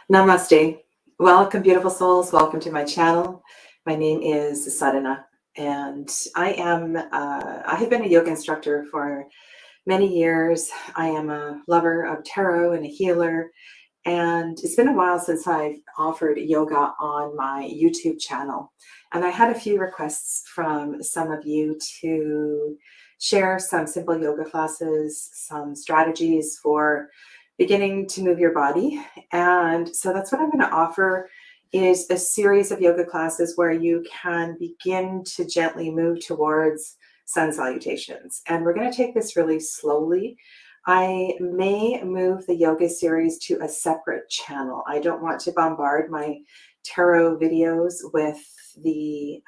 Namaste. Welcome, beautiful souls. Welcome to my channel. My name is Sadhana, and I have been a yoga instructor for many years. I am a lover of tarot and a healer, and it's been a while since I've offered yoga on my YouTube channel. And I had a few requests from some of you to share some simple yoga classes, some strategies for beginning to move your body. And so that's what I'm going to offer, is a series of yoga classes where you can begin to gently move towards sun salutations. And we're going to take this really slowly. I may move the yoga series to a separate channel. I don't want to bombard my tarot videos with the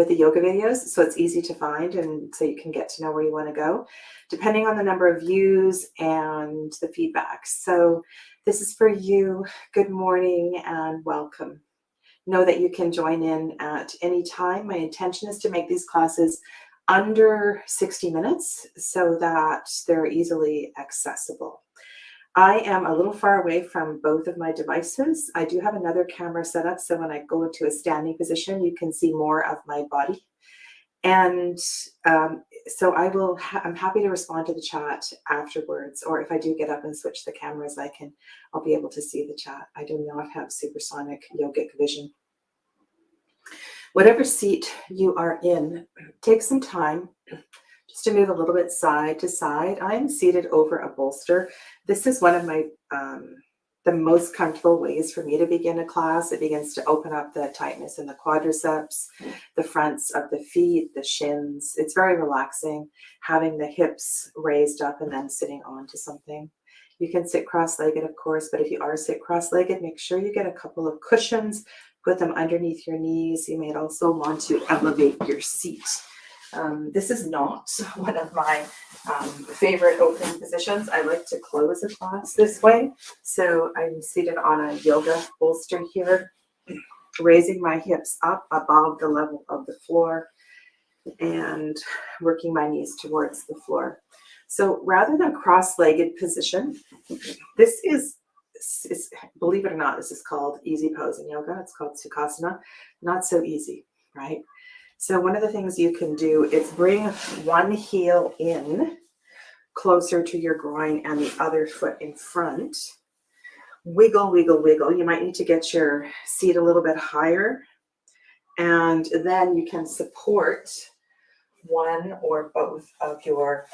yoga videos, so it's easy to find and so you can get to know where you want to go, depending on the number of views and the feedback. So this is for you. Good morning and welcome. Know that you can join in at any time. My intention is to make these classes under 60 minutes so that they're easily accessible. I am a little far away from both of my devices. I do have another camera set up, so when I go into a standing position, you can see more of my body. And so I'm happy to respond to the chat afterwards, or if I do get up and switch the cameras, I'll be able to see the chat. I do not have supersonic yogic vision. Whatever seat you are in, take some time just to move a little bit side to side. I am seated over a bolster. This is one of my the most comfortable ways for me to begin a class. It begins to open up the tightness in the quadriceps, the fronts of the feet, the shins. It's very relaxing, having the hips raised up and then sitting onto something. You can sit cross-legged, of course, but if you are sit cross-legged, make sure you get a couple of cushions, put them underneath your knees. You may also want to elevate your seat. This is not one of my favorite opening positions. I like to close a class this way. So I'm seated on a yoga bolster here, raising my hips up above the level of the floor and working my knees towards the floor. So rather than cross-legged position, this is, believe it or not, this is called easy pose in yoga. It's called Tsukasana. Not so easy, right? So one of the things you can do is bring one heel in closer to your groin and the other foot in front. Wiggle, wiggle, wiggle. You might need to get your seat a little bit higher. And then you can support one or both of your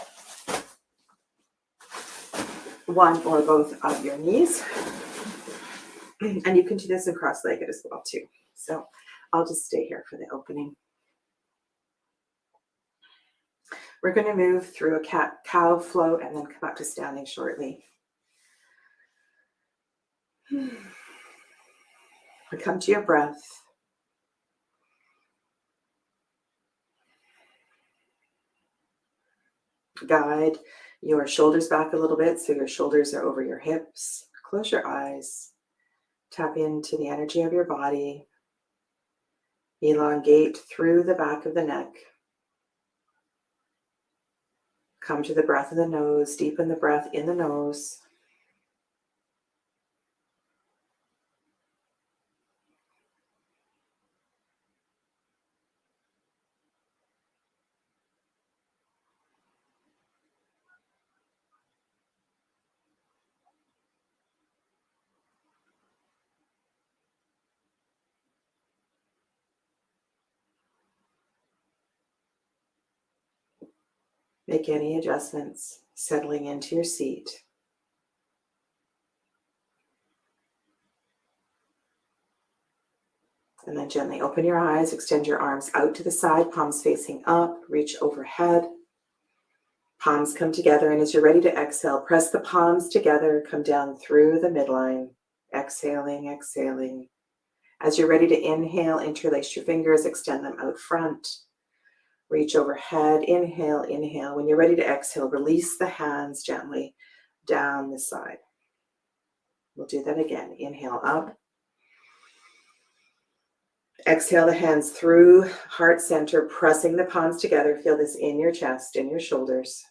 knees. And you can do this in cross-legged as well too. So I'll just stay here for the opening. We're going to move through a cat-cow flow and then come up to standing shortly. Come to your breath. Guide your shoulders back a little bit so your shoulders are over your hips. Close your eyes. Tap into the energy of your body. Elongate through the back of the neck. Come to the breath of the nose. Deepen the breath in the nose. Make any adjustments, settling into your seat. And then gently open your eyes, extend your arms out to the side, palms facing up, reach overhead. Palms come together, and as you're ready to exhale, press the palms together, come down through the midline. Exhaling, exhaling. As you're ready to inhale, interlace your fingers, extend them out front. Reach overhead, inhale, inhale. When you're ready to exhale, release the hands gently down the side. We'll do that again. Inhale up. Exhale the hands through heart center, pressing the palms together. Feel this in your chest, in your shoulders.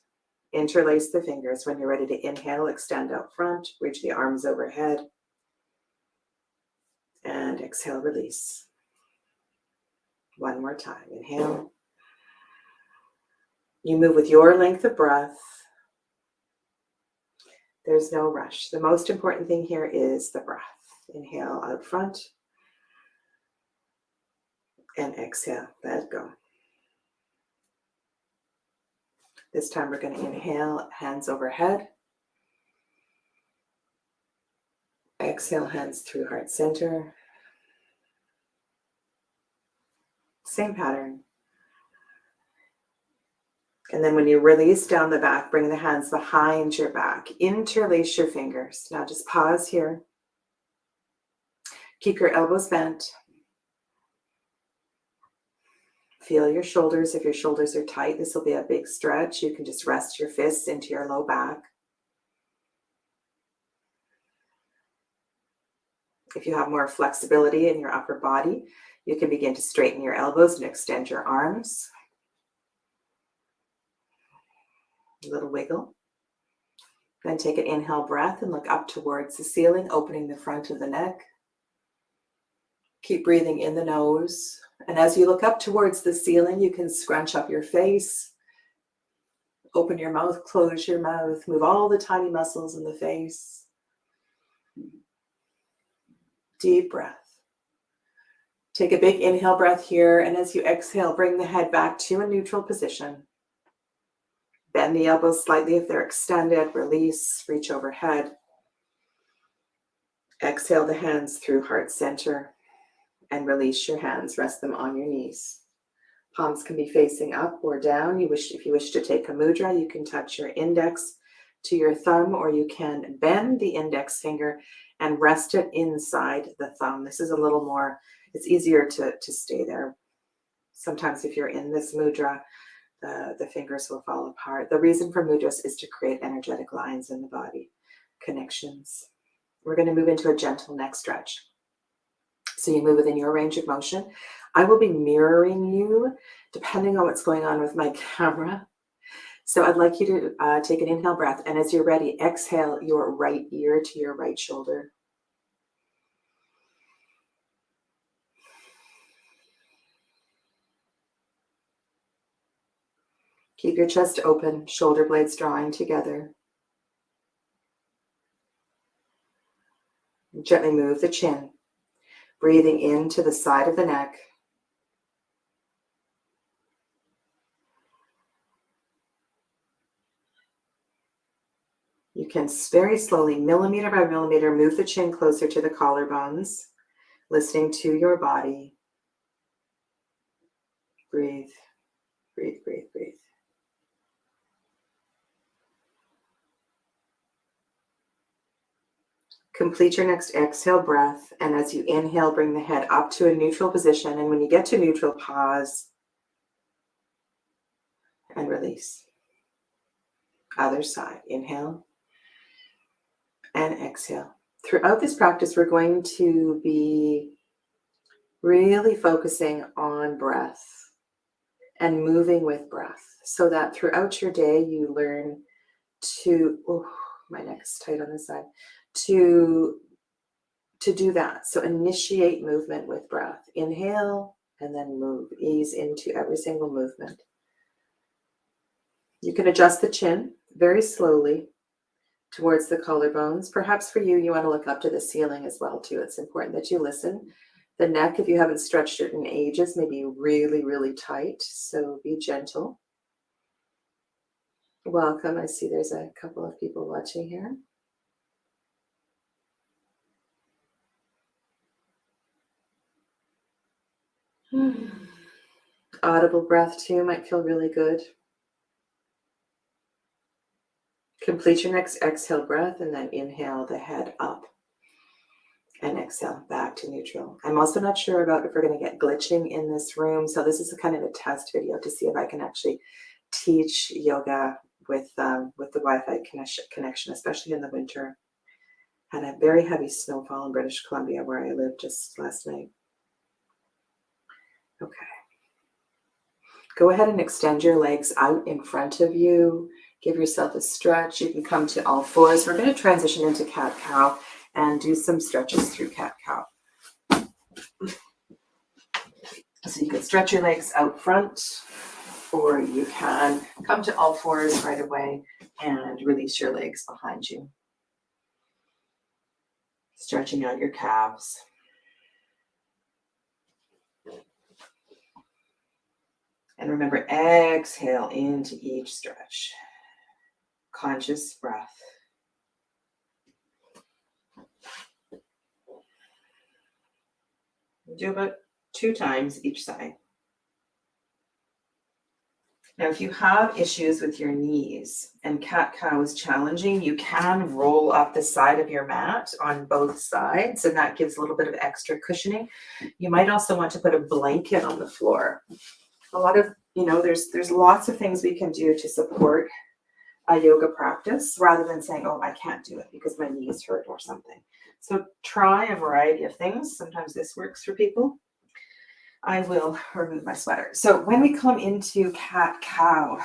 Interlace the fingers. When you're ready to inhale, extend out front. Reach the arms overhead. And exhale, release. One more time. Inhale. You move with your length of breath. There's no rush. The most important thing here is the breath. Inhale out front. And exhale, let go. This time we're going to inhale, hands overhead. Exhale, hands through heart center. Same pattern. And then when you release down the back, bring the hands behind your back. Interlace your fingers. Now just pause here. Keep your elbows bent. Feel your shoulders. If your shoulders are tight, this will be a big stretch. You can just rest your fists into your low back. If you have more flexibility in your upper body, you can begin to straighten your elbows and extend your arms. A little wiggle. Then take an inhale breath and look up towards the ceiling, opening the front of the neck. Keep breathing in the nose. And as you look up towards the ceiling, you can scrunch up your face. Open your mouth, close your mouth, move all the tiny muscles in the face. Deep breath. Take a big inhale breath here, and as you exhale, bring the head back to a neutral position. Bend the elbows slightly if they're extended. Release, reach overhead. Exhale the hands through heart center and release your hands. Rest them on your knees. Palms can be facing up or down. If you wish to take a mudra, you can touch your index to your thumb, or you can bend the index finger and rest it inside the thumb. This is a little more, it's easier to stay there. Sometimes if you're in this mudra, the fingers will fall apart. The reason for mudras is to create energetic lines in the body, connections. We're going to move into a gentle neck stretch. So you move within your range of motion. I will be mirroring you depending on what's going on with my camera. So I'd like you to take an inhale breath, and as you're ready, exhale your right ear to your right shoulder. Keep your chest open, shoulder blades drawing together. Gently move the chin, breathing into the side of the neck. You can very slowly, millimeter by millimeter, move the chin closer to the collarbones, listening to your body. Breathe, breathe, breathe, breathe. Complete your next exhale breath, and as you inhale, bring the head up to a neutral position, and when you get to neutral, pause and release. Other side, inhale and exhale. Throughout this practice, we're going to be really focusing on breath and moving with breath, so that throughout your day you learn to, my neck is tight on this side, to do that. So initiate movement with breath. Inhale and then move. Ease into every single movement. You can adjust the chin very slowly towards the collarbones. Perhaps for you, you want to look up to the ceiling as well too. It's important that you listen. The neck, if you haven't stretched it in ages, may be really, really tight. So be gentle. Welcome. I see there's a couple of people watching here. Audible breath too might feel really good. Complete your next exhale breath and then inhale the head up and exhale back to neutral. I'm also not sure about if we're going to get glitching in this room. So this is a kind of a test video to see if I can actually teach yoga with the Wi-Fi connection, especially in the winter. Had a very heavy snowfall in British Columbia where I lived just last night. Okay. Go ahead and extend your legs out in front of you. Give yourself a stretch. You can come to all fours. We're going to transition into cat-cow and do some stretches through cat-cow. So you can stretch your legs out front, or you can come to all fours right away and release your legs behind you. Stretching out your calves. And remember, exhale into each stretch. Conscious breath. Do about 2 times each side. Now, if you have issues with your knees and cat-cow is challenging, you can roll up the side of your mat on both sides, and that gives a little bit of extra cushioning. You might also want to put a blanket on the floor. A lot of, there's lots of things we can do to support a yoga practice rather than saying, oh, I can't do it because my knees hurt or something. So try a variety of things. Sometimes this works for people. I will remove my sweater. So when we come into cat-cow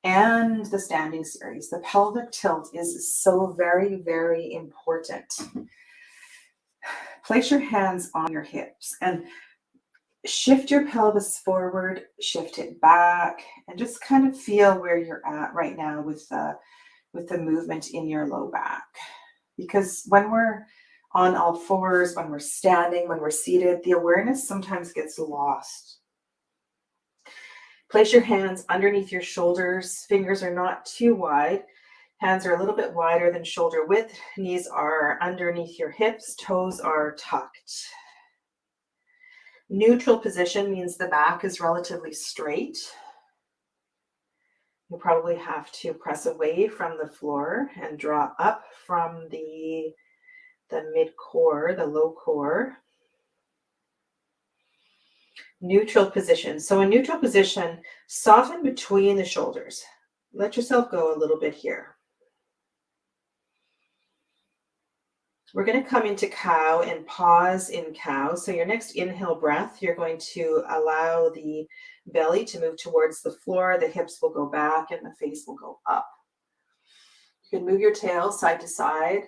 and the standing series, the pelvic tilt is so very, very important. Place your hands on your hips and shift your pelvis forward, shift it back, and just kind of feel where you're at right now with the movement in your low back. Because when we're on all fours, when we're standing, when we're seated, the awareness sometimes gets lost. Place your hands underneath your shoulders. Fingers are not too wide. Hands are a little bit wider than shoulder width. Knees are underneath your hips. Toes are tucked. Neutral position means the back is relatively straight. You'll probably have to press away from the floor and draw up from the mid-core, the low core. Neutral position. So in neutral position, soften between the shoulders. Let yourself go a little bit here. We're going to come into cow and pause in cow. So your next inhale breath, you're going to allow the belly to move towards the floor. The hips will go back and the face will go up. You can move your tail side to side.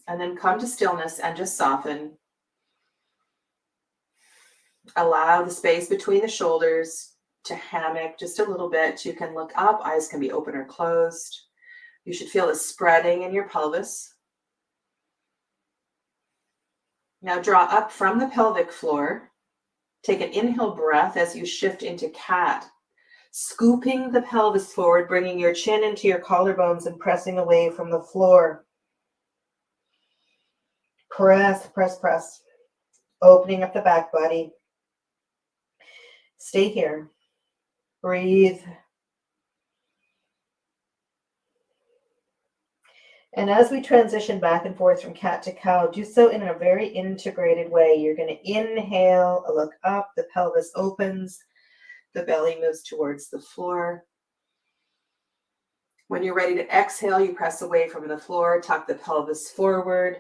And then come to stillness and just soften. Allow the space between the shoulders to hammock just a little bit. You can look up, eyes can be open or closed. You should feel the spreading in your pelvis. Now draw up from the pelvic floor. Take an inhale breath as you shift into cat, scooping the pelvis forward, bringing your chin into your collarbones and pressing away from the floor. Press, press, press. Opening up the back body. Stay here. Breathe. And as we transition back and forth from cat to cow, do so in a very integrated way. You're going to inhale, look up, the pelvis opens, the belly moves towards the floor. When you're ready to exhale, you press away from the floor, tuck the pelvis forward,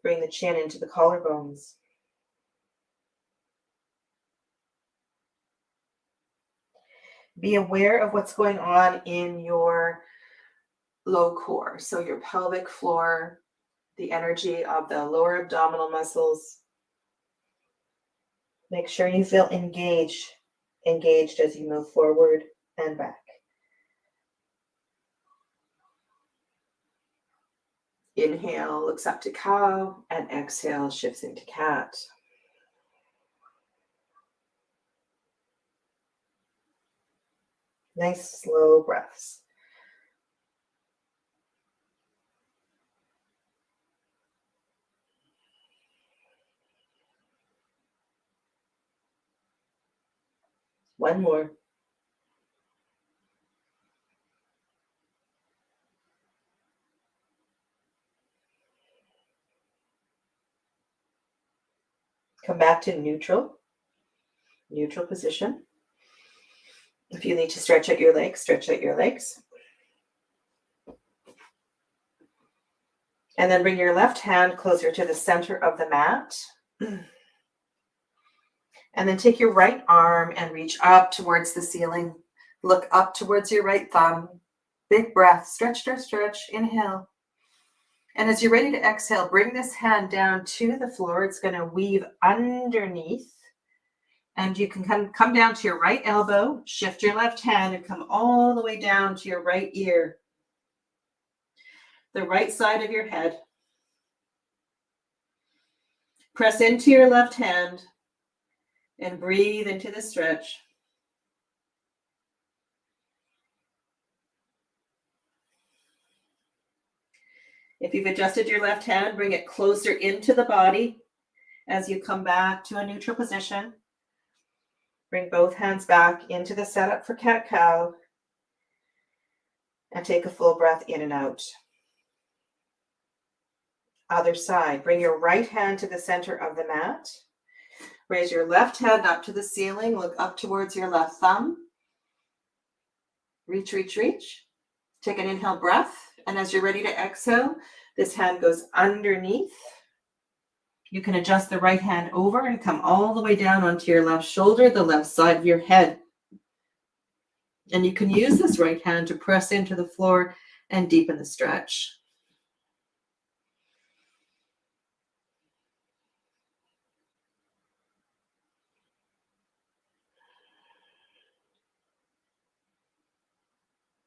bring the chin into the collarbones. Be aware of what's going on in your low core. So your pelvic floor, the energy of the lower abdominal muscles. Make sure you feel engaged as you move forward and back. Inhale, looks up to cow, and exhale, shifts into cat. Nice, slow breaths. One more. Come back to neutral position. If you need to stretch out your legs, stretch out your legs. And then bring your left hand closer to the center of the mat. And then take your right arm and reach up towards the ceiling. Look up towards your right thumb. Big breath. Stretch, stretch, stretch. Inhale. And as you're ready to exhale, bring this hand down to the floor. It's going to weave underneath. And you can come down to your right elbow, shift your left hand, and come all the way down to your right ear, the right side of your head. Press into your left hand and breathe into the stretch. If you've adjusted your left hand, bring it closer into the body as you come back to a neutral position. Bring both hands back into the setup for cat-cow and take a full breath in and out. Other side, bring your right hand to the center of the mat. Raise your left hand up to the ceiling, look up towards your left thumb. Reach, reach, reach. Take an inhale breath, and as you're ready to exhale, this hand goes underneath. You can adjust the right hand over and come all the way down onto your left shoulder, the left side of your head. And you can use this right hand to press into the floor and deepen the stretch.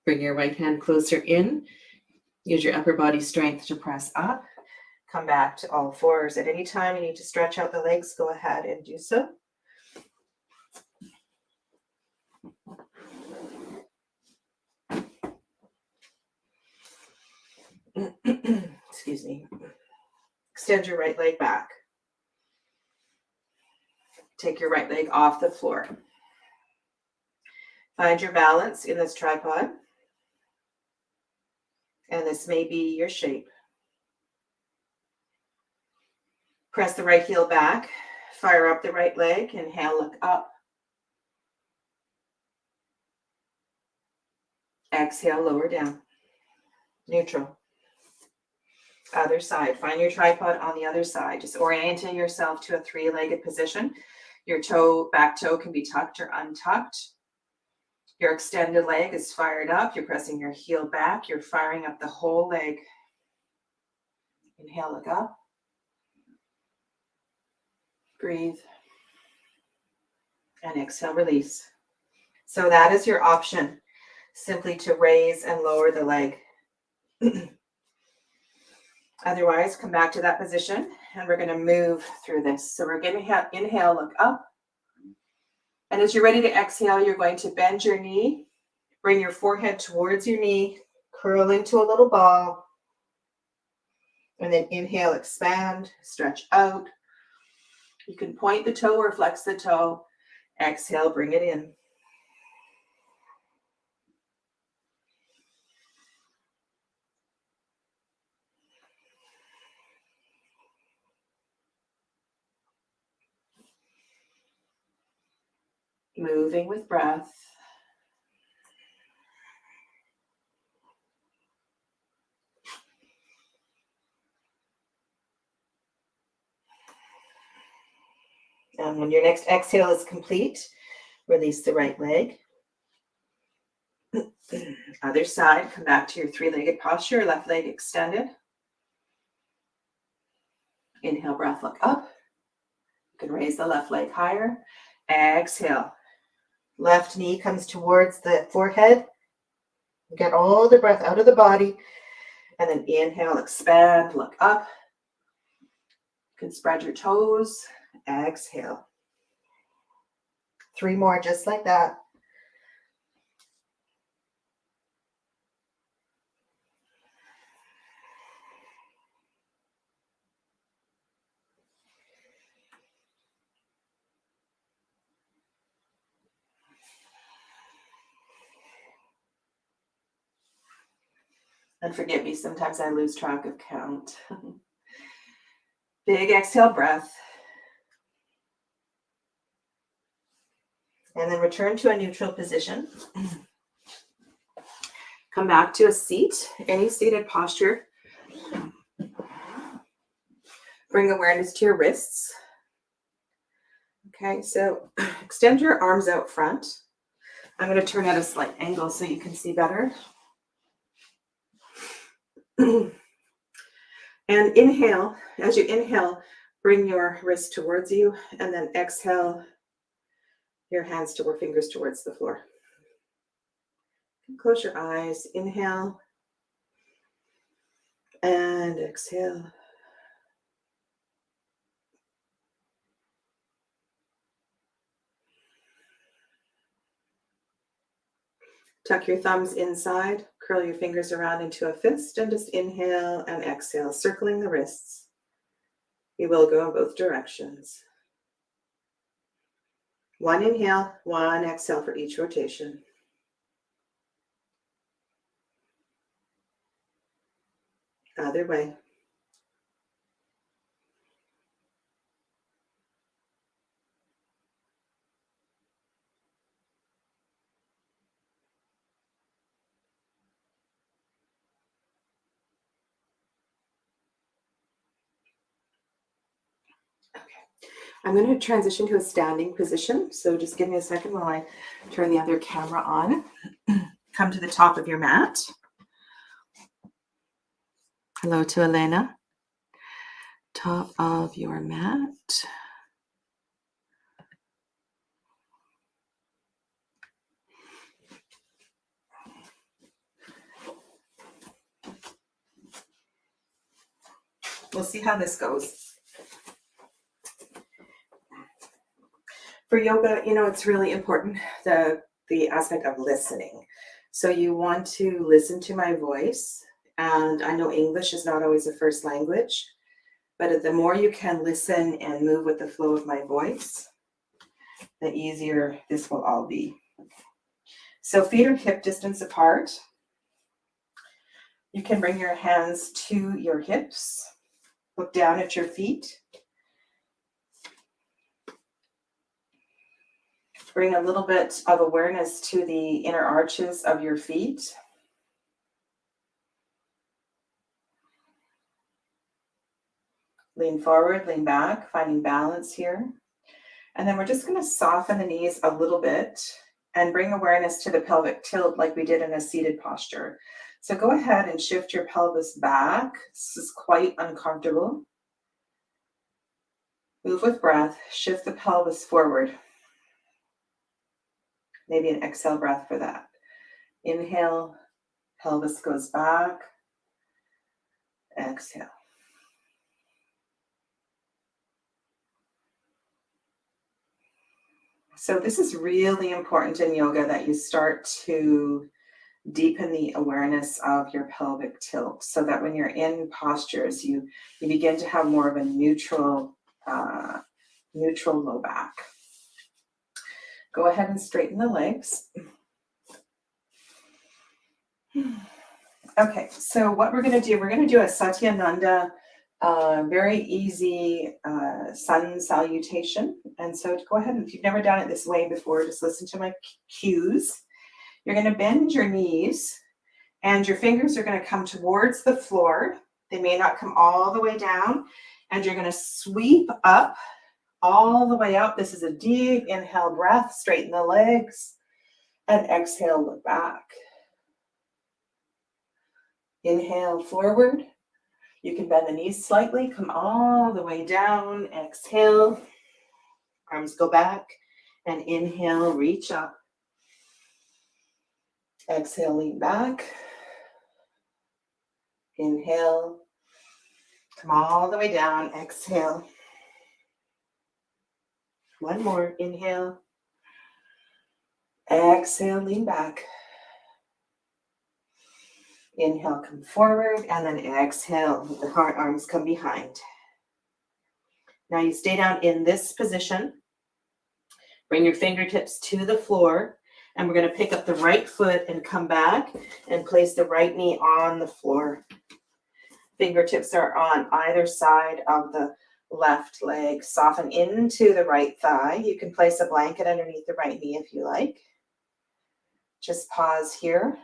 Bring your right hand closer in. Use your upper body strength to press up. Come back to all fours. At any time you need to stretch out the legs, go ahead and do so. Excuse me. Extend your right leg back. Take your right leg off the floor. Find your balance in this tripod. And this may be your shape. Press the right heel back. Fire up the right leg. Inhale, look up. Exhale, lower down. Neutral. Other side. Find your tripod on the other side. Just orienting yourself to a three-legged position. Your back toe can be tucked or untucked. Your extended leg is fired up. You're pressing your heel back. You're firing up the whole leg. Inhale, look up. Breathe. And exhale, release. So that is your option, simply to raise and lower the leg. Otherwise, come back to that position and we're going to move through this. So we're going to inhale, look up. And as you're ready to exhale, you're going to bend your knee, bring your forehead towards your knee, curl into a little ball. And then inhale, expand, stretch out. You can point the toe or flex the toe. Exhale, bring it in. Moving with breath. And when your next exhale is complete, release the right leg. Other side, come back to your three-legged posture, left leg extended. Inhale, breath, look up. You can raise the left leg higher. Exhale. Left knee comes towards the forehead. Get all the breath out of the body. And then inhale, expand, look up. You can spread your toes. Exhale. 3 more just like that. And forgive me, sometimes I lose track of count. Big exhale breath. And then return to a neutral position. Come back to a seat, any seated posture. Bring awareness to your wrists. Okay, so extend your arms out front. I'm going to turn at a slight angle so you can see better. And inhale, as you inhale, bring your wrist towards you, and then exhale, your hands to fingers towards the floor. Close your eyes, inhale, and exhale. Tuck your thumbs inside, curl your fingers around into a fist, and just inhale and exhale, circling the wrists. You will go in both directions. One inhale, one exhale for each rotation. Other way. Okay. I'm going to transition to a standing position. So just give me a second while I turn the other camera on. Come to the top of your mat. Hello to Elena. Top of your mat. We'll see how this goes. For yoga, it's really important, the aspect of listening. So you want to listen to my voice. And I know English is not always a first language, but the more you can listen and move with the flow of my voice, the easier this will all be. So feet are hip distance apart. You can bring your hands to your hips. Look down at your feet. Bring a little bit of awareness to the inner arches of your feet. Lean forward, lean back, finding balance here. And then we're just going to soften the knees a little bit and bring awareness to the pelvic tilt like we did in a seated posture. So go ahead and shift your pelvis back. This is quite uncomfortable. Move with breath, shift the pelvis forward. Maybe an exhale breath for that. Inhale, pelvis goes back. Exhale. So this is really important in yoga, that you start to deepen the awareness of your pelvic tilt, so that when you're in postures, you begin to have more of a neutral low back. Go ahead and straighten the legs. Okay, so what we're going to do a Satyananda, very easy sun salutation. And so to go ahead, and if you've never done it this way before, just listen to my cues. You're going to bend your knees, and your fingers are going to come towards the floor. They may not come all the way down, and you're going to sweep up all the way up. This is a deep inhale breath, straighten the legs, and exhale, look back. Inhale forward. You can bend the knees slightly, come all the way down, exhale, arms go back, and inhale, reach up. Exhale, lean back. Inhale, come all the way down, exhale. One more, inhale. Exhale, lean back. Inhale, come forward, and then exhale, the heart arms come behind. Now you stay down in this position. Bring your fingertips to the floor, and we're going to pick up the right foot and come back and place the right knee on the floor. Fingertips are on either side of the left leg. Soften into the right thigh. You can place a blanket underneath the right knee if you like. Just pause here.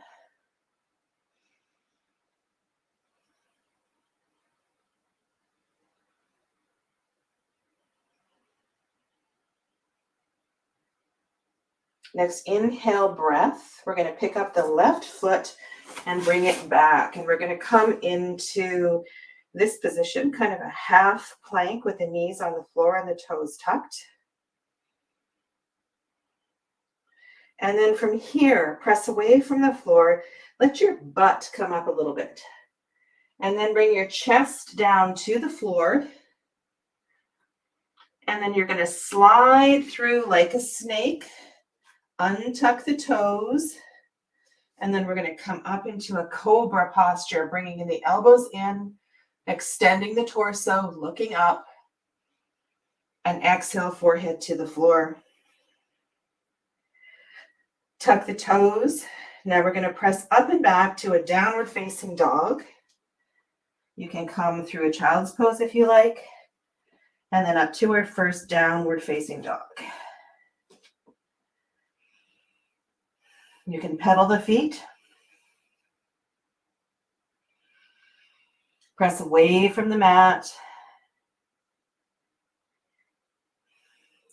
Next, inhale breath. We're going to pick up the left foot and bring it back. And we're going to come into this position, kind of a half plank with the knees on the floor and the toes tucked. And then from here, press away from the floor. Let your butt come up a little bit. And then bring your chest down to the floor. And then you're going to slide through like a snake. Untuck the toes. And then we're going to come up into a cobra posture, bringing in the elbows in, extending the torso, looking up. And exhale, forehead to the floor. Tuck the toes. Now we're going to press up and back to a downward facing dog. You can come through a child's pose if you like. And then up to our first downward facing dog. You can pedal the feet. Press away from the mat.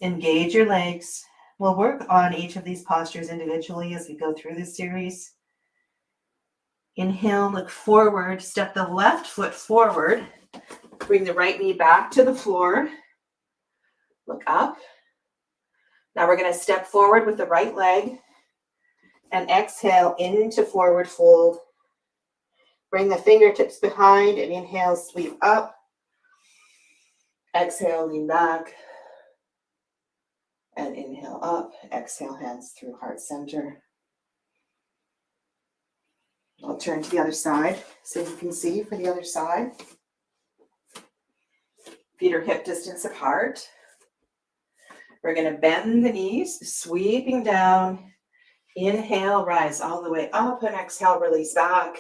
Engage your legs. We'll work on each of these postures individually as we go through this series. Inhale, look forward, step the left foot forward. Bring the right knee back to the floor. Look up. Now we're going to step forward with the right leg and exhale into forward fold. Bring the fingertips behind and inhale, sweep up. Exhale, lean back. And inhale up, exhale, hands through heart center. I'll turn to the other side so you can see for the other side. Feet are hip distance apart. We're going to bend the knees, sweeping down. Inhale, rise all the way up, and exhale, release back.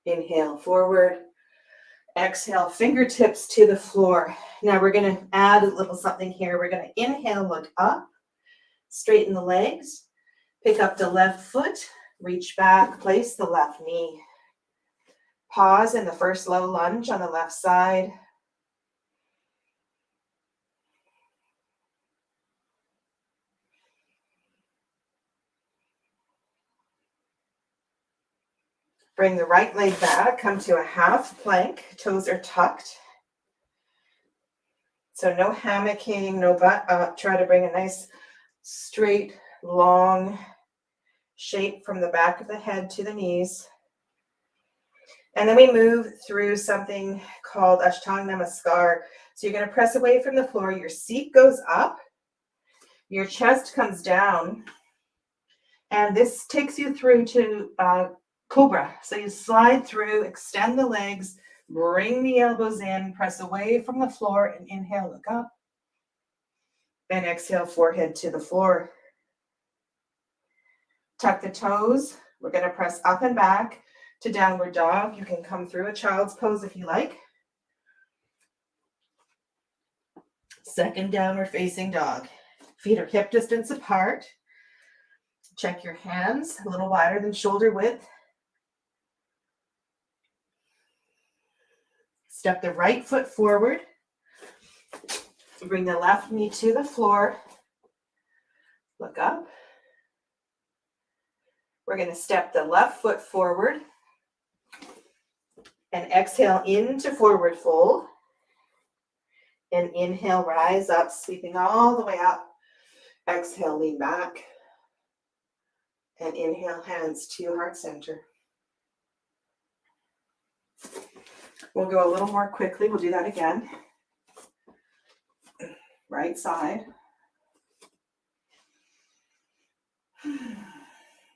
Inhale, forward. Exhale, fingertips to the floor. Now we're going to add a little something here. We're going to inhale, look up, straighten the legs, pick up the left foot, reach back, place the left knee. Pause in the first low lunge on the left side. Bring the right leg back, come to a half plank, toes are tucked. So no hammocking, no butt up. Try to bring a nice straight, long shape from the back of the head to the knees. And then we move through something called Ashtanga Namaskar. So you're going to press away from the floor. Your seat goes up. Your chest comes down. And this takes you through to Cobra. So you slide through, extend the legs, bring the elbows in, press away from the floor, and inhale, look up. Then exhale, forehead to the floor. Tuck the toes. We're going to press up and back to downward dog. You can come through a child's pose if you like. Second downward facing dog. Feet are hip distance apart. Check your hands, a little wider than shoulder width. Step the right foot forward. Bring the left knee to the floor. Look up. We're going to step the left foot forward and exhale into forward fold. And inhale, rise up, sweeping all the way up. Exhale, lean back. And inhale, hands to heart center. We'll go a little more quickly. We'll do that again. Right side.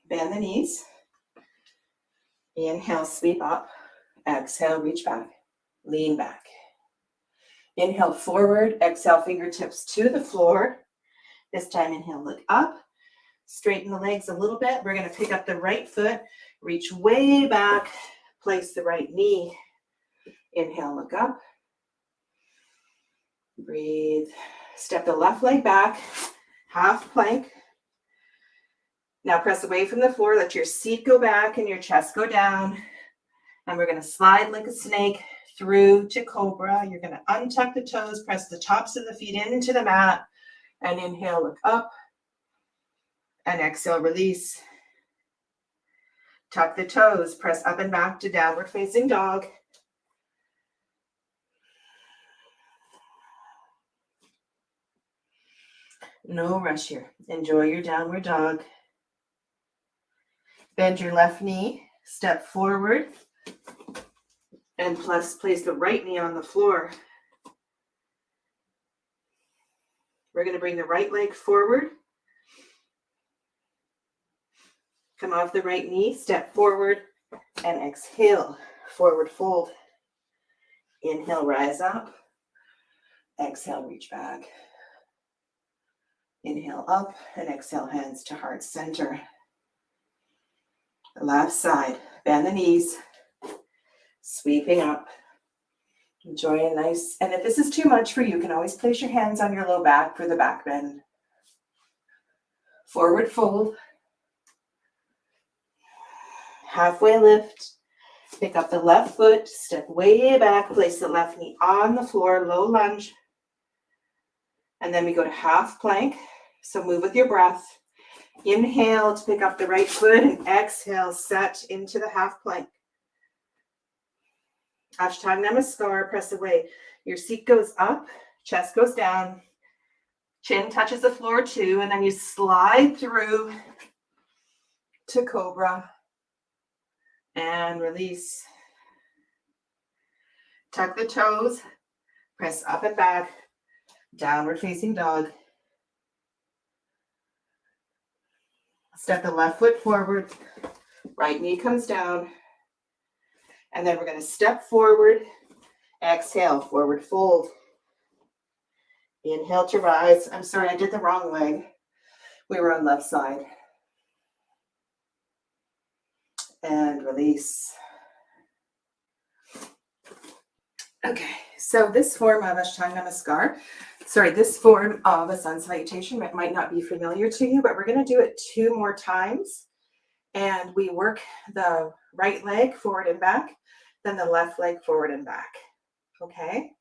Bend the knees. Inhale, sweep up. Exhale, reach back. Lean back. Inhale, forward. Exhale, fingertips to the floor. This time, inhale, look up. Straighten the legs a little bit. We're going to pick up the right foot. Reach way back. Place the right knee. Inhale, look up. Breathe. Step the left leg back. Half plank. Now press away from the floor. Let your seat go back and your chest go down. And we're going to slide like a snake through to Cobra. You're going to untuck the toes. Press the tops of the feet into the mat. And inhale, look up. And exhale, release. Tuck the toes. Press up and back to downward facing dog. No rush here. Enjoy your downward dog. Bend your left knee, step forward, and place the right knee on the floor. We're going to bring the right leg forward. Come off the right knee, step forward, and exhale, forward fold. Inhale, rise up. Exhale, reach back. Inhale up, and exhale, hands to heart center. Left side, bend the knees, sweeping up. Enjoy a nice, and if this is too much for you, you can always place your hands on your low back for the back bend. Forward fold. Halfway lift. Pick up the left foot, step way back, place the left knee on the floor, low lunge. And then we go to half plank. So move with your breath. Inhale to pick up the right foot and exhale, set into the half plank. Ashtanga Namaskar, press away. Your seat goes up, chest goes down, chin touches the floor too, and then you slide through to Cobra and release. Tuck the toes, press up and back, downward facing dog. Step the left foot forward, right knee comes down, and then we're going to step forward, exhale, forward fold. Inhale to rise. I'm sorry, I did the wrong leg. We were on left side. And release. Okay, so this form of Ashtanga Namaskar, this form of a sun salutation might not be familiar to you, but we're going to do it 2 more times. And we work the right leg forward and back, then the left leg forward and back. Okay?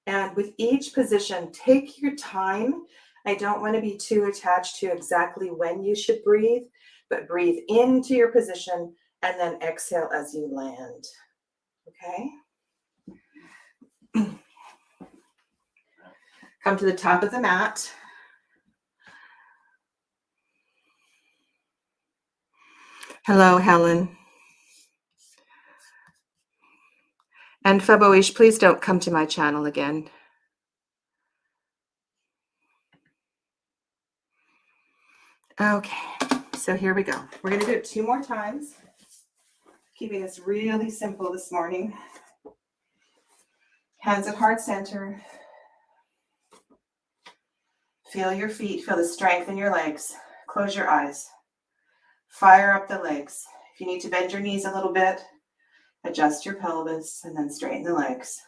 And with each position, take your time. I don't want to be too attached to exactly when you should breathe, but breathe into your position and then exhale as you land. Okay? Come to the top of the mat. Hello, Helen. And Faboish, please don't come to my channel again. Okay, so here we go. We're going to do it 2 more times. Keeping this really simple this morning. Hands at heart center. Feel your feet, feel the strength in your legs. Close your eyes. Fire up the legs. If you need to bend your knees a little bit, adjust your pelvis and then straighten the legs.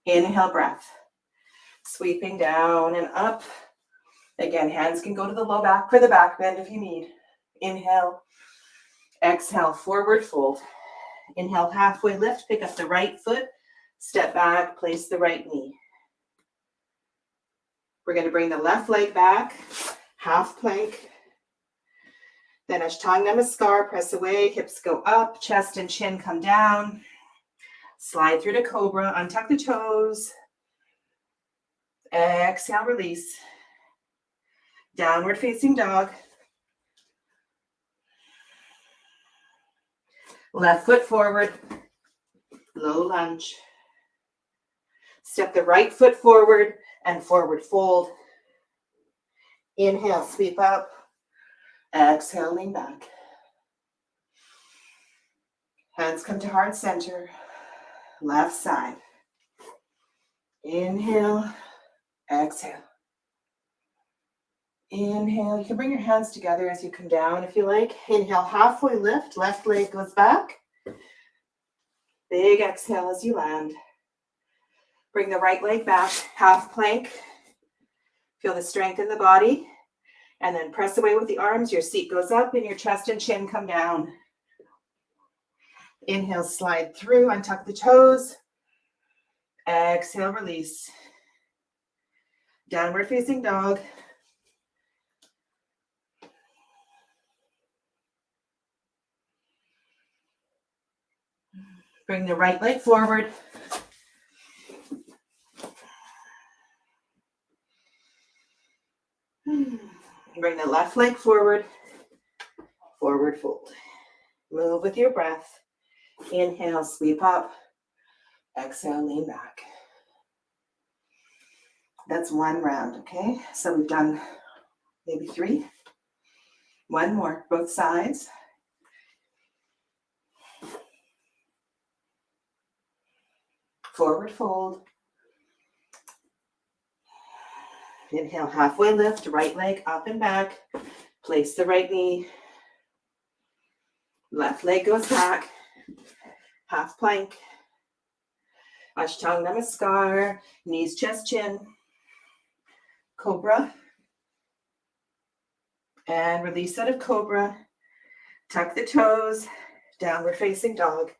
Inhale, breath. Sweeping down and up. Again, hands can go to the low back for the back bend if you need. Inhale. Exhale, forward fold. Inhale, halfway lift. Pick up the right foot. Step back, place the right knee. We're going to bring the left leg back, half plank. Then Ashtanga Namaskar, press away, hips go up, chest and chin come down. Slide through to Cobra, untuck the toes. Exhale, release. Downward facing dog. Left foot forward, low lunge. Step the right foot forward and forward fold. Inhale, sweep up. Exhale, lean back. Hands come to heart center. Left side. Inhale, exhale. Inhale. You can bring your hands together as you come down if you like. Inhale, halfway lift. Left leg goes back. Big exhale as you land. Bring the right leg back, half plank. Feel the strength in the body. And then press away with the arms. Your seat goes up and your chest and chin come down. Inhale, slide through, untuck the toes. Exhale, release. Downward facing dog. Bring the right leg forward. Bring the left leg forward, forward fold. Move with your breath. Inhale, sweep up. Exhale, lean back. That's one round, okay? So we've done maybe 3. One more, both sides. Forward fold. Inhale, halfway lift, right leg up and back. Place the right knee. Left leg goes back. Half plank. Ashtanga Namaskar. Knees, chest, chin. Cobra. And release out of cobra. Tuck the toes. Downward facing dog.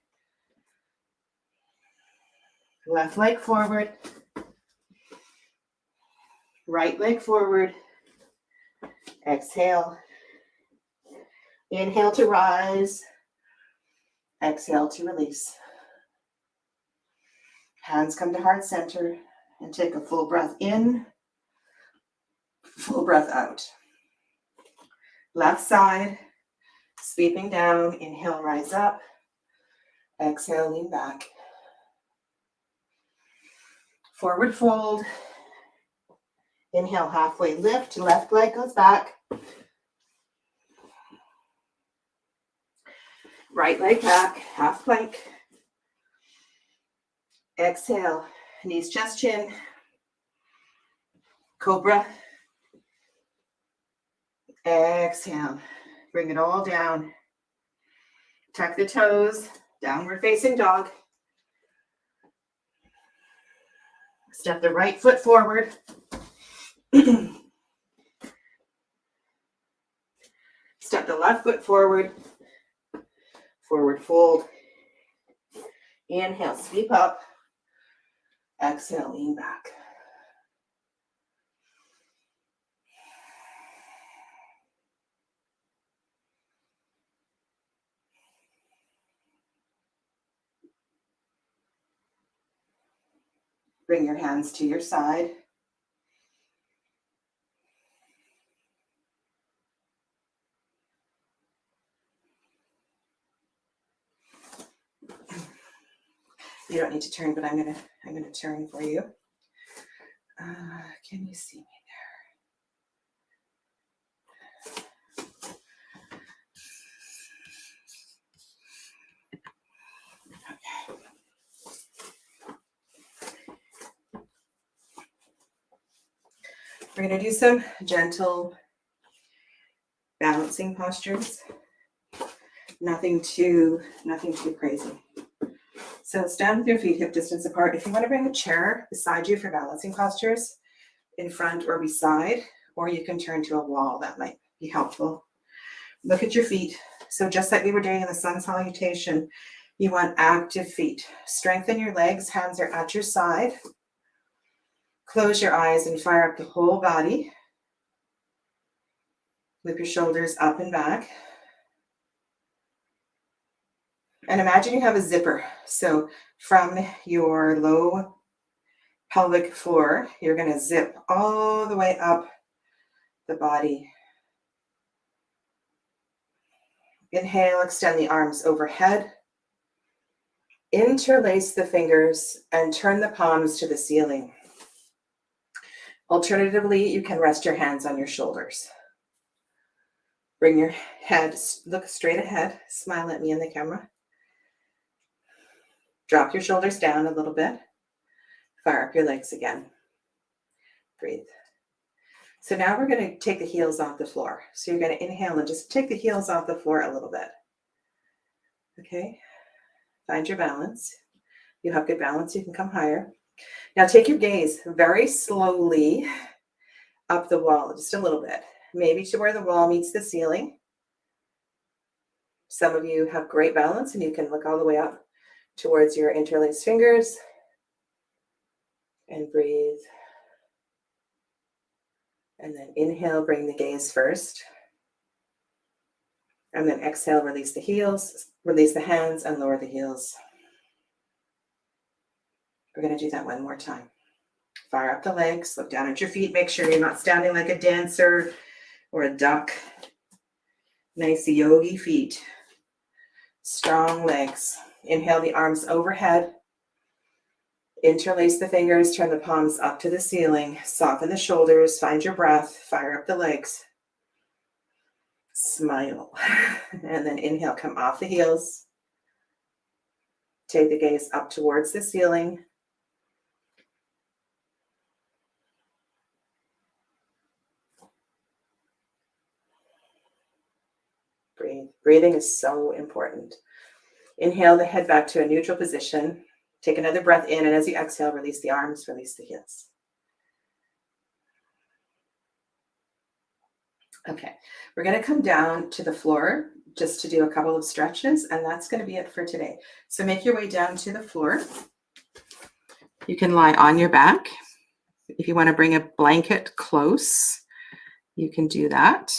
Left leg forward. Right leg forward. Exhale. Inhale to rise. Exhale to release. Hands come to heart center and take a full breath in, full breath out. Left side, sweeping down. Inhale, rise up. Exhale, lean back. Forward fold. Inhale, halfway lift. Left leg goes back. Right leg back, half plank. Exhale, knees, chest, chin. Cobra. Exhale, bring it all down. Tuck the toes, downward facing dog. Step the right foot forward. Step the left foot forward. Forward fold. Inhale, sweep up. Exhale, lean back. Bring your hands to your side. You don't need to turn, but I'm gonna turn for you. Can you see me there? Okay. We're gonna do some gentle balancing postures. Nothing too crazy. So stand with your feet hip distance apart. If you want to bring a chair beside you for balancing postures, in front or beside, or you can turn to a wall, that might be helpful. Look at your feet. So just like we were doing in the sun salutation, you want active feet. Strengthen your legs, hands are at your side. Close your eyes and fire up the whole body. Loop your shoulders up and back. And imagine you have a zipper. So from your low pelvic floor, you're going to zip all the way up the body. Inhale, extend the arms overhead. Interlace the fingers and turn the palms to the ceiling. Alternatively, you can rest your hands on your shoulders. Bring your head, look straight ahead, smile at me in the camera. Drop your shoulders down a little bit. Fire up your legs again. Breathe. So now we're going to take the heels off the floor. So you're going to inhale and just take the heels off the floor a little bit. Okay? Find your balance. You have good balance, you can come higher. Now take your gaze very slowly up the wall, just a little bit. Maybe to where the wall meets the ceiling. Some of you have great balance and you can look all the way up towards your interlaced fingers. And breathe. And then inhale, bring the gaze first. And then exhale, release the heels, release the hands, and lower the heels. We're going to do that one more time. Fire up the legs, look down at your feet, make sure you're not standing like a dancer or a duck. Nice yogi feet. Strong legs. Inhale the arms overhead. Interlace the fingers, turn the palms up to the ceiling. Soften the shoulders, find your breath, fire up the legs. Smile. And then inhale, come off the heels. Take the gaze up towards the ceiling. Breathe. Breathing is so important. Inhale the head back to a neutral position. Take another breath in, and as you exhale, release the arms, release the heels. Okay, we're going to come down to the floor just to do a couple of stretches, and that's going to be it for today. So make your way down to the floor. You can lie on your back. If you want to bring a blanket close, you can do that.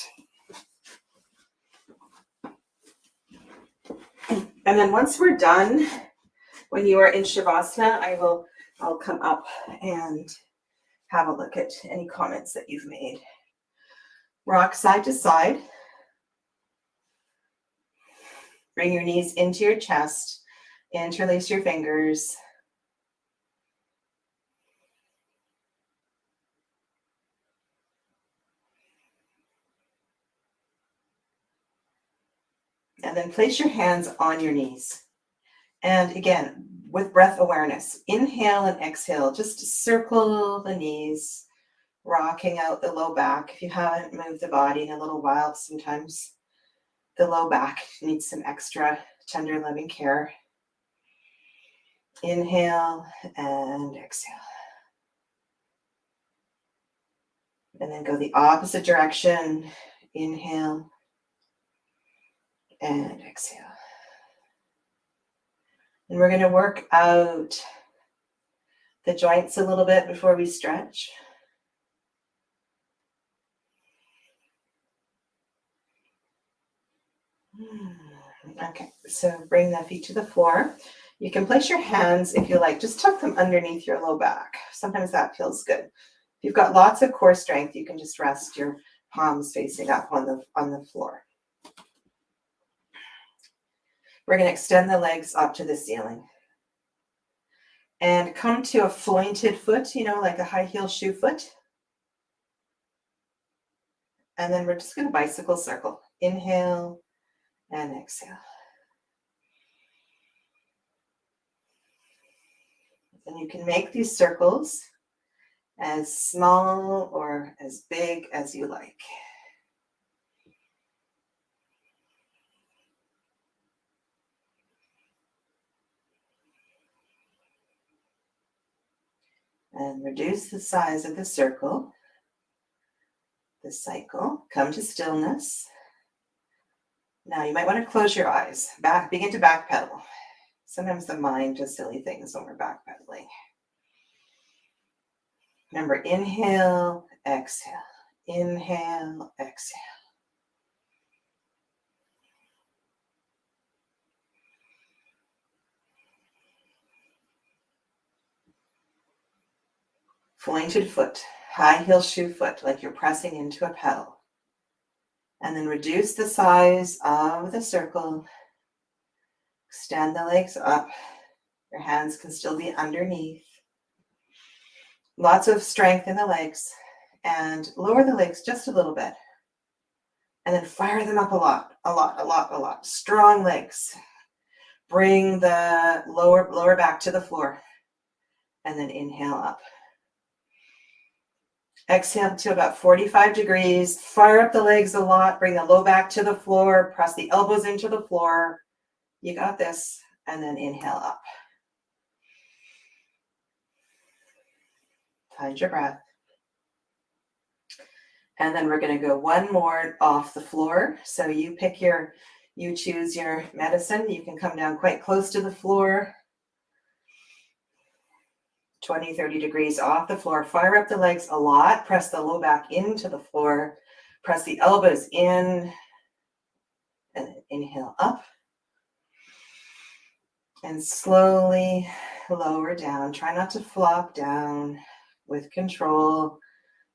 And then once we're done, when you are in Shavasana, I'll come up and have a look at any comments that you've made. Rock side to side. Bring your knees into your chest. Interlace your fingers. And then place your hands on your knees. And again, with breath awareness, inhale and exhale, just circle the knees, rocking out the low back. If you haven't moved the body in a little while, sometimes the low back needs some extra tender, loving care. Inhale and exhale. And then go the opposite direction. Inhale and exhale. And we're going to work out the joints a little bit before we stretch. Okay, so bring the feet to the floor. You can place your hands, if you like, just tuck them underneath your low back. Sometimes that feels good. If you've got lots of core strength, you can just rest your palms facing up on the floor. We're going to extend the legs up to the ceiling. And come to a flointed foot, like a high heel shoe foot. And then we're just going to bicycle circle. Inhale and exhale. And you can make these circles as small or as big as you like. And reduce the size of the circle, the cycle. Come to stillness. Now you might want to close your eyes. Begin to backpedal. Sometimes the mind does silly things when we're backpedaling. Remember, inhale, exhale. Inhale, exhale. Flointed foot, high heel shoe foot, like you're pressing into a pedal. And then reduce the size of the circle. Extend the legs up. Your hands can still be underneath. Lots of strength in the legs. And lower the legs just a little bit. And then fire them up a lot. Strong legs. Bring the lower back to the floor. And then inhale up. Exhale to about 45 degrees. Fire up the legs a lot. Bring the low back to the floor. Press the elbows into the floor. You got this. And then inhale up. Find your breath. And then we're going to go one more off the floor. So you choose your medicine. You can come down quite close to the floor. 20, 30 degrees off the floor. Fire up the legs a lot. Press the low back into the floor. Press the elbows in. And inhale up. And slowly lower down. Try not to flop down. With control,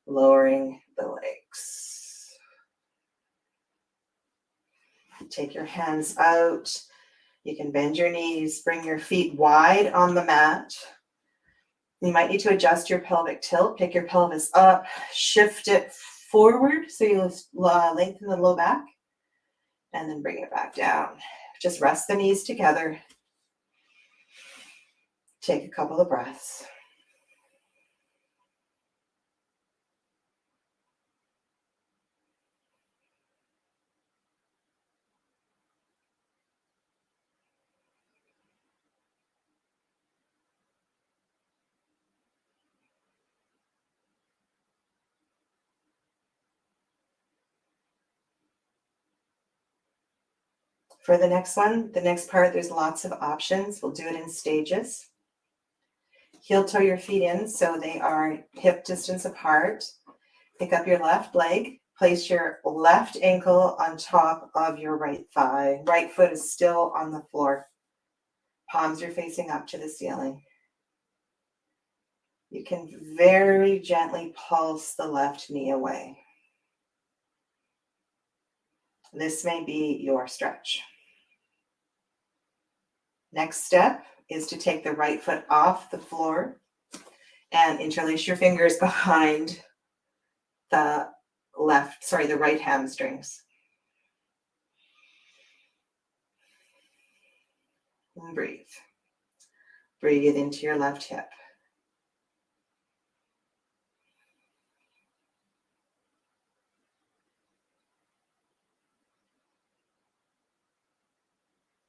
lowering the legs. Take your hands out. You can bend your knees, bring your feet wide on the mat. You might need to adjust your pelvic tilt. Pick your pelvis up, shift it forward so you lengthen the low back, and then bring it back down. Just rest the knees together. Take a couple of breaths. For the next one, the next part, there's lots of options. We'll do it in stages. Heel toe your feet in so they are hip distance apart. Pick up your left leg. Place your left ankle on top of your right thigh. Right foot is still on the floor. Palms are facing up to the ceiling. You can very gently pulse the left knee away. This may be your stretch. Next step is to take the right foot off the floor and interlace your fingers behind the right hamstrings. And breathe. Breathe into your left hip.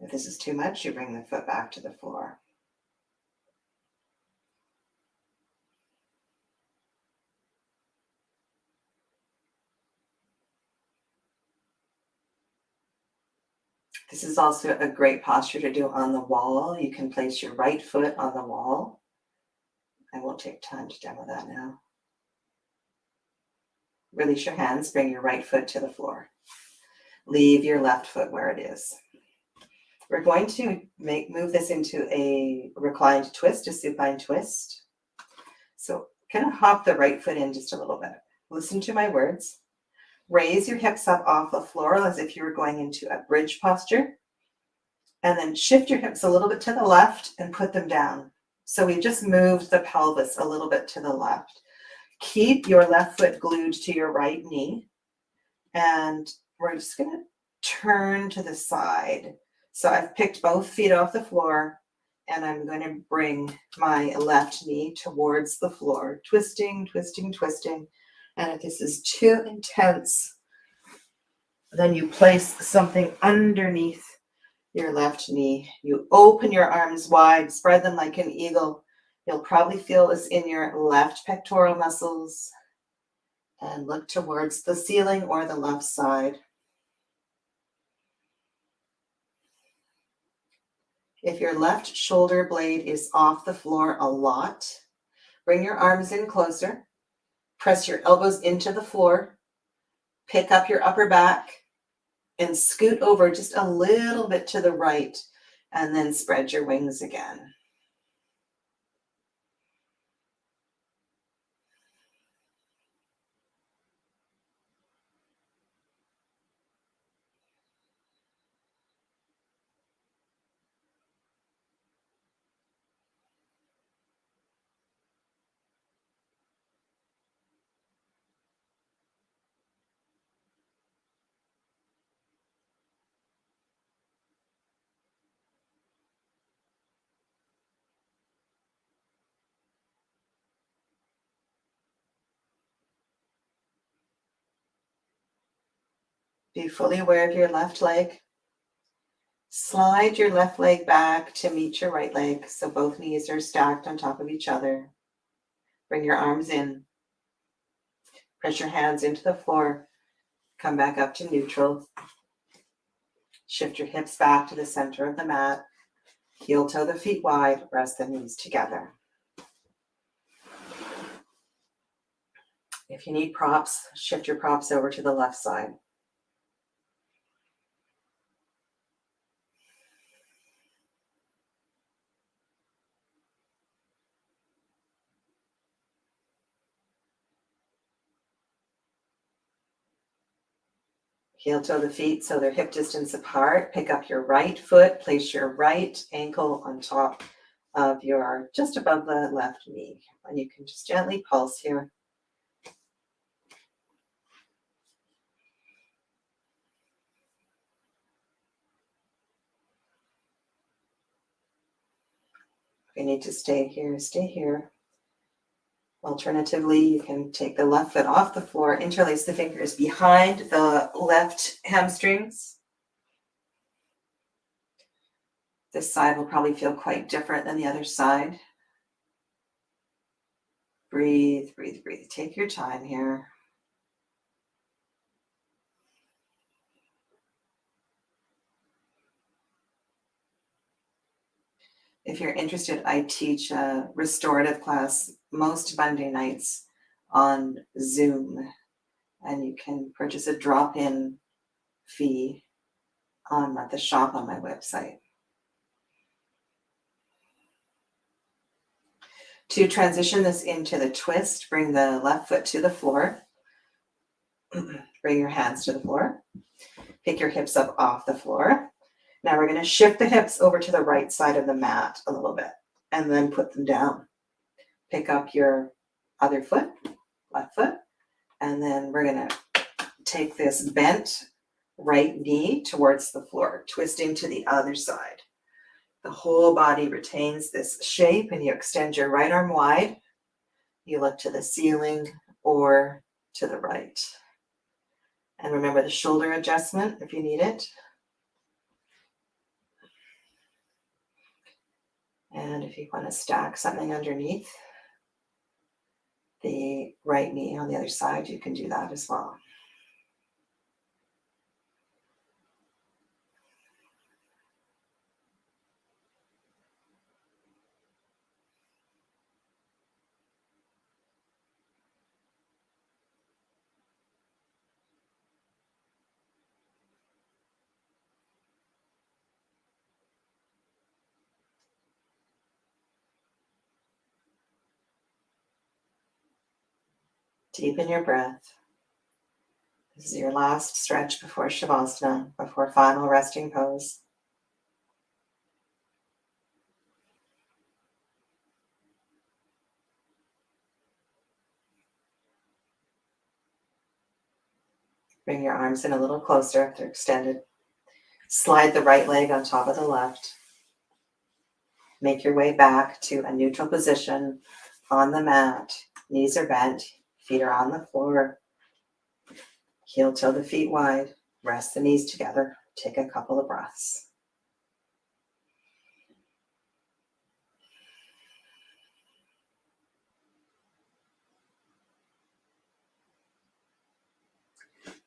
If this is too much, you bring the foot back to the floor. This is also a great posture to do on the wall. You can place your right foot on the wall. I won't take time to demo that now. Release your hands, bring your right foot to the floor. Leave your left foot where it is. We're going to move this into a reclined twist, a supine twist. So kind of hop the right foot in just a little bit. Listen to my words. Raise your hips up off the floor as if you were going into a bridge posture. And then shift your hips a little bit to the left and put them down. So we just moved the pelvis a little bit to the left. Keep your left foot glued to your right knee. And we're just going to turn to the side. So I've picked both feet off the floor, and I'm going to bring my left knee towards the floor, twisting, twisting, twisting. And if this is too intense, then you place something underneath your left knee. You open your arms wide, spread them like an eagle. You'll probably feel this in your left pectoral muscles. And look towards the ceiling or the left side. If your left shoulder blade is off the floor a lot, bring your arms in closer. Press your elbows into the floor. Pick up your upper back and scoot over just a little bit to the right, and then spread your wings again. Be fully aware of your left leg. Slide your left leg back to meet your right leg, so both knees are stacked on top of each other. Bring your arms in. Press your hands into the floor. Come back up to neutral. Shift your hips back to the center of the mat. Heel toe the feet wide. Rest the knees together. If you need props, shift your props over to the left side. Heel toe the feet so they're hip distance apart. Pick up your right foot, place your right ankle on top of just above the left knee. And you can just gently pulse here. If you need to stay here, stay here. Alternatively, you can take the left foot off the floor, interlace the fingers behind the left hamstrings. This side will probably feel quite different than the other side. Breathe, breathe, breathe. Take your time here. If you're interested, I teach a restorative class most Monday nights on Zoom, and you can purchase a drop-in fee on the shop on my website. To transition this into the twist, bring the left foot to the floor. Bring your hands to the floor. Pick your hips up off the floor. Now we're going to shift the hips over to the right side of the mat a little bit and then put them down. Pick up your other foot, left foot, and then we're going to take this bent right knee towards the floor, twisting to the other side. The whole body retains this shape, and you extend your right arm wide. You look to the ceiling or to the right. And remember the shoulder adjustment if you need it. And if you want to stack something underneath the right knee on the other side, you can do that as well. Deepen your breath. This is your last stretch before Shavasana, before final resting pose. Bring your arms in a little closer if they're extended. Slide the right leg on top of the left. Make your way back to a neutral position on the mat. Knees are bent, feet are on the floor. Heel toe the feet wide. Rest the knees together. Take a couple of breaths.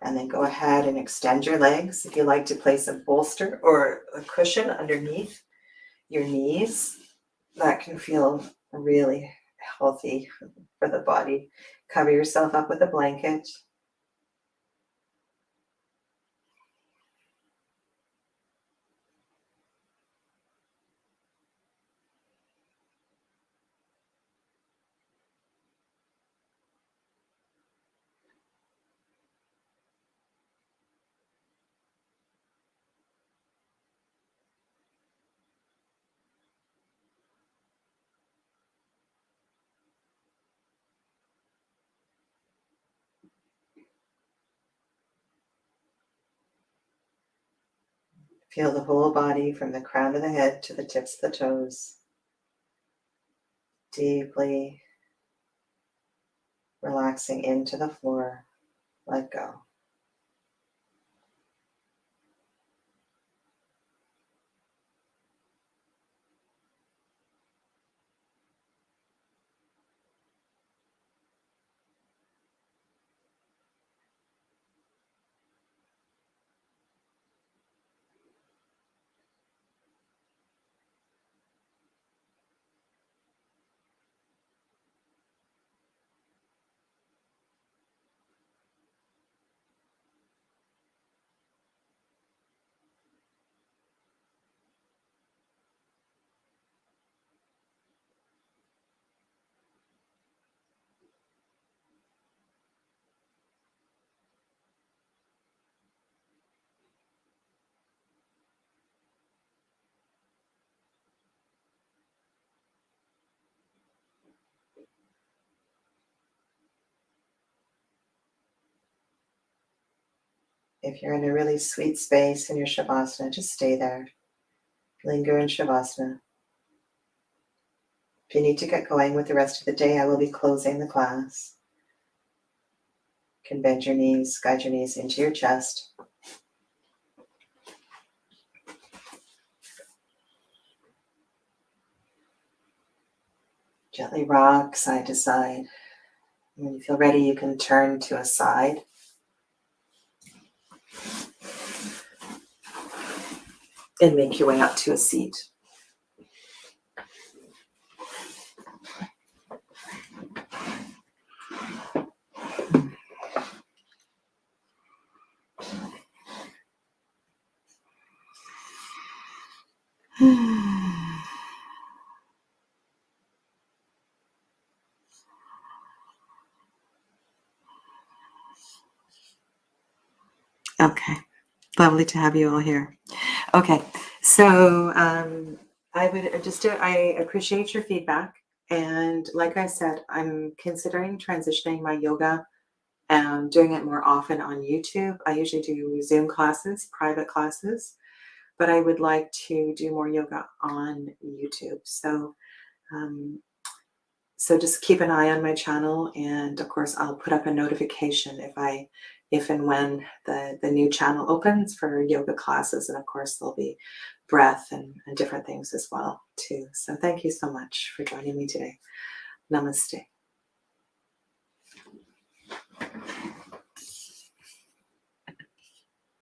And then go ahead and extend your legs. If you like to place a bolster or a cushion underneath your knees, that can feel really healthy for the body. Cover yourself up with a blanket. Feel the whole body from the crown of the head to the tips of the toes. Deeply relaxing into the floor. Let go. If you're in a really sweet space in your Shavasana, just stay there. Linger in Shavasana. If you need to get going with the rest of the day, I will be closing the class. You can bend your knees, guide your knees into your chest. Gently rock side to side. When you feel ready, you can turn to a side. And make your way up to a seat. Okay, lovely to have you all here. Okay, so I appreciate your feedback. And like I said, I'm considering transitioning my yoga and doing it more often on YouTube. I usually do Zoom classes, private classes, but I would like to do more yoga on YouTube. So just keep an eye on my channel, and of course I'll put up a notification if and when the new channel opens for yoga classes, and of course there'll be breath and different things as well too. So thank you so much for joining me today. Namaste.